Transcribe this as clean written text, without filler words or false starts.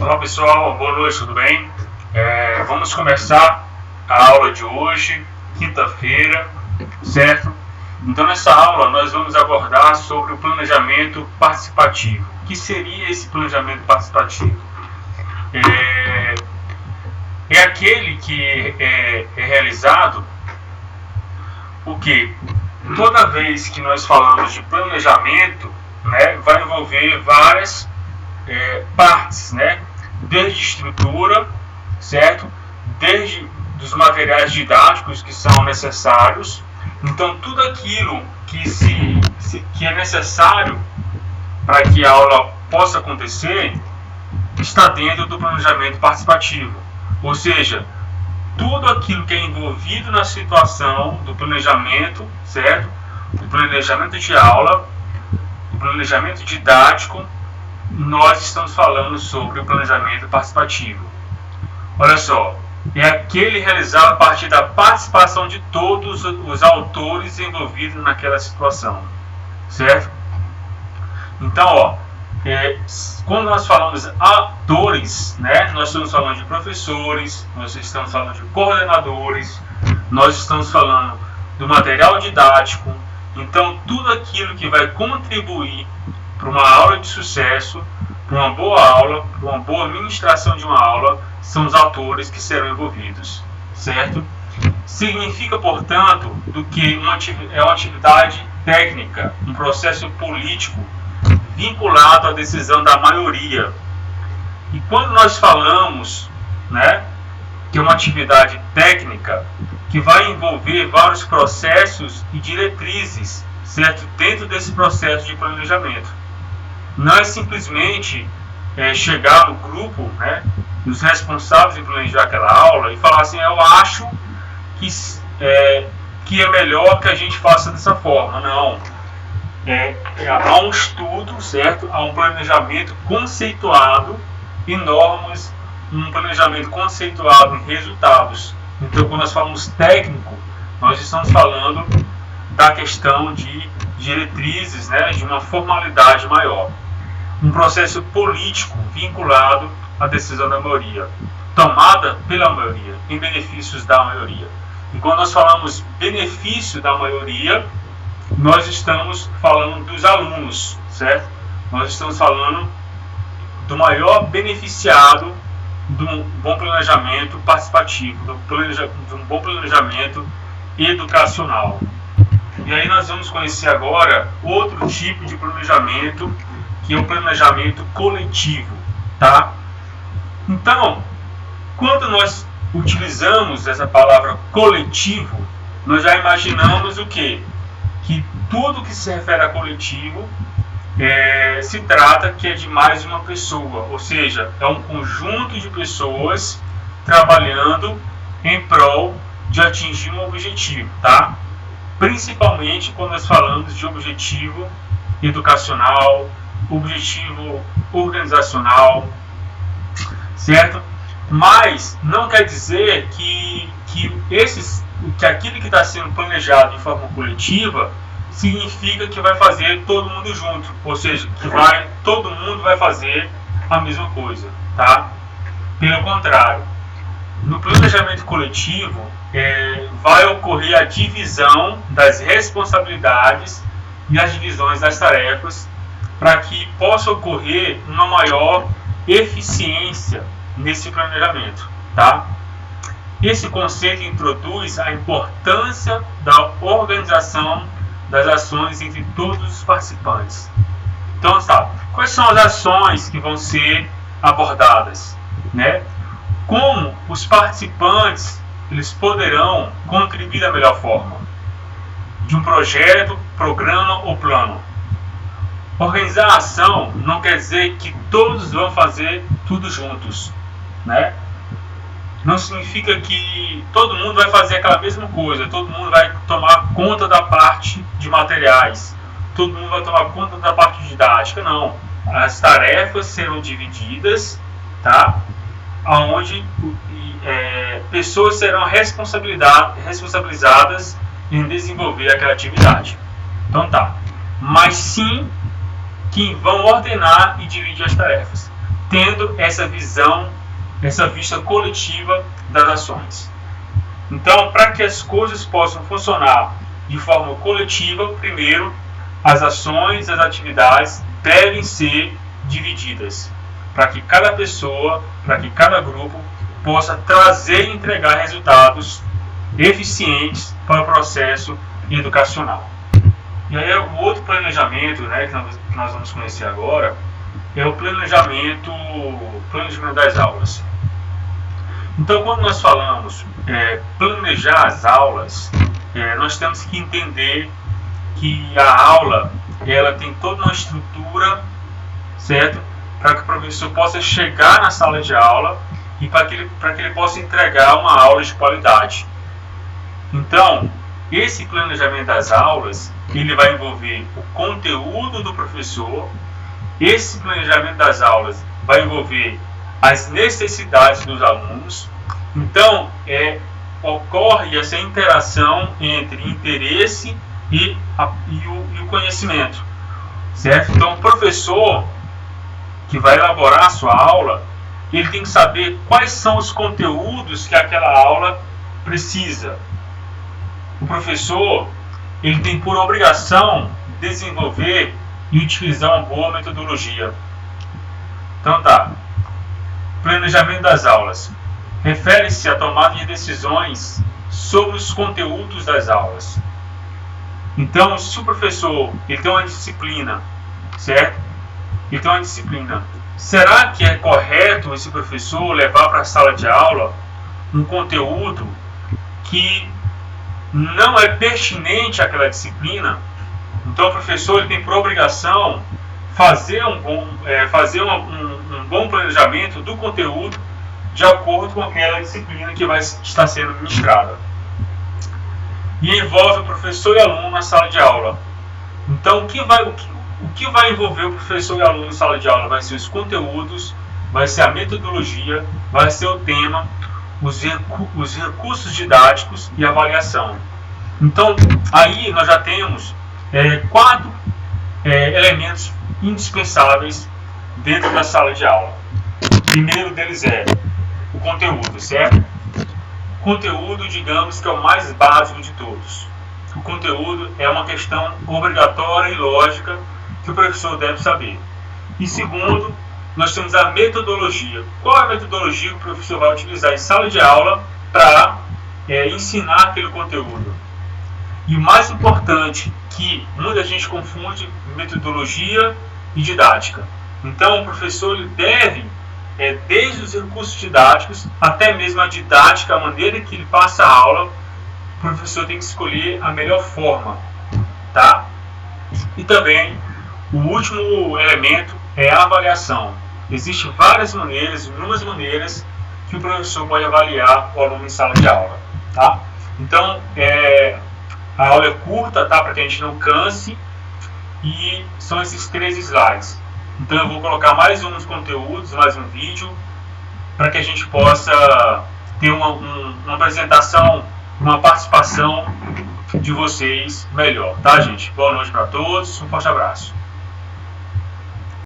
Olá pessoal, boa noite, tudo bem? Vamos começar a aula de hoje, quinta-feira, certo? Então nessa aula nós vamos abordar sobre o planejamento participativo. O que seria esse planejamento participativo? É aquele que é realizado porque toda vez que nós falamos de planejamento, né, vai envolver várias partes, né? Desde estrutura, certo? Desde dos materiais didáticos que são necessários. Então tudo aquilo que é necessário para que a aula possa acontecer está dentro do planejamento participativo. Ou seja, tudo aquilo que é envolvido na situação do planejamento, certo? Do planejamento de aula, do planejamento didático, nós estamos falando sobre o planejamento participativo. Olha só, é aquele realizado a partir da participação de todos os autores envolvidos naquela situação, certo? Então, quando nós falamos atores, né, nós estamos falando de professores, nós estamos falando de coordenadores, nós estamos falando do material didático. Então, tudo aquilo que vai contribuir para uma aula de sucesso, para uma boa aula, para uma boa ministração de uma aula, são os autores que serão envolvidos, certo? Significa, portanto, que é uma atividade técnica, um processo político vinculado à decisão da maioria. E quando nós falamos, né, que é uma atividade técnica que vai envolver vários processos e diretrizes, certo? Dentro desse processo de planejamento. Não é simplesmente chegar no grupo, né, dos responsáveis em planejar aquela aula e falar assim, eu acho que é melhor que a gente faça dessa forma. Não. Há um estudo, certo? Há um planejamento conceituado em normas, um planejamento conceituado em resultados. Então, quando nós falamos técnico, nós estamos falando da questão de diretrizes, né, de uma formalidade maior. Um processo político vinculado à decisão da maioria, tomada pela maioria, em benefícios da maioria. E quando nós falamos benefício da maioria, nós estamos falando dos alunos, certo? Nós estamos falando do maior beneficiado de um bom planejamento participativo, de um bom planejamento educacional. E aí nós vamos conhecer agora outro tipo de planejamento, que é o planejamento coletivo, tá? Então, quando nós utilizamos essa palavra coletivo, nós já imaginamos o quê? Que tudo que se refere a coletivo se trata que é de mais de uma pessoa, ou seja, é um conjunto de pessoas trabalhando em prol de atingir um objetivo, tá? Principalmente quando nós falamos de objetivo educacional, objetivo organizacional, certo? Mas não quer dizer que aquilo que está sendo planejado de forma coletiva significa que vai fazer todo mundo junto, ou seja, que todo mundo vai fazer a mesma coisa, tá? Pelo contrário, no planejamento coletivo vai ocorrer a divisão das responsabilidades e as divisões das tarefas para que possa ocorrer uma maior eficiência nesse planejamento, tá? Esse conceito introduz a importância da organização das ações entre todos os participantes. Então, sabe, quais são as ações que vão ser abordadas, né? Como os participantes eles poderão contribuir da melhor forma de um projeto, programa ou plano. Organizar a ação não quer dizer que todos vão fazer tudo juntos, né? Não significa que todo mundo vai fazer aquela mesma coisa, todo mundo vai tomar conta da parte de materiais, todo mundo vai tomar conta da parte didática, não. As tarefas serão divididas, tá? Onde pessoas serão responsabilizadas em desenvolver aquela atividade. Então tá. Mas sim que vão ordenar e dividir as tarefas. tendo essa visão, essa vista coletiva das ações. Então, para que as coisas possam funcionar de forma coletiva, primeiro, as ações, as atividades devem ser divididas, para que cada pessoa, para que cada grupo possa trazer e entregar resultados eficientes para o processo educacional. E aí o outro planejamento, né, que nós vamos conhecer agora é o planejamento das aulas. Então, quando nós falamos planejar as aulas, nós temos que entender que a aula ela tem toda uma estrutura, certo? Para que o professor possa chegar na sala de aula e para que ele possa entregar uma aula de qualidade. Então, esse planejamento das aulas, ele vai envolver o conteúdo do professor. Esse planejamento das aulas vai envolver as necessidades dos alunos. Então, ocorre essa interação entre interesse e o conhecimento, certo? Então, o professor que vai elaborar a sua aula, ele tem que saber quais são os conteúdos que aquela aula precisa. O professor, ele tem por obrigação desenvolver e utilizar uma boa metodologia. Então tá, planejamento das aulas refere-se à tomada de decisões sobre os conteúdos das aulas. Então, se o professor ele tem uma disciplina, certo? Ele tem uma disciplina. Será que é correto esse professor levar para a sala de aula um conteúdo que não é pertinente àquela disciplina? Então, o professor ele tem por obrigação fazer um bom planejamento do conteúdo de acordo com aquela disciplina que vai estar sendo ministrada. E envolve o professor e aluno na sala de aula. Então, o que vai envolver o professor e aluno na sala de aula? Vai ser os conteúdos, vai ser a metodologia, vai ser o tema, os recursos didáticos e a avaliação. Então, aí nós já temos 4 elementos indispensáveis dentro da sala de aula. O primeiro deles é o conteúdo, certo? O conteúdo, digamos que é o mais básico de todos. O conteúdo é uma questão obrigatória e lógica que o professor deve saber. E segundo, nós temos a metodologia. Qual é a metodologia que o professor vai utilizar em sala de aula para ensinar aquele conteúdo? E o mais importante, que muita gente confunde metodologia e didática. Então, o professor ele deve, desde os recursos didáticos até mesmo a didática, a maneira que ele passa a aula, o professor tem que escolher a melhor forma, tá? E também, o último elemento é a avaliação. Existem várias maneiras, inúmeras maneiras que o professor pode avaliar o aluno em sala de aula, tá? Então, a aula é curta, tá? Para que a gente não canse. E são esses 3 slides. Então eu vou colocar mais uns conteúdos, mais um vídeo, para que a gente possa ter uma apresentação, uma participação de vocês melhor, tá, gente? Boa noite para todos, um forte abraço.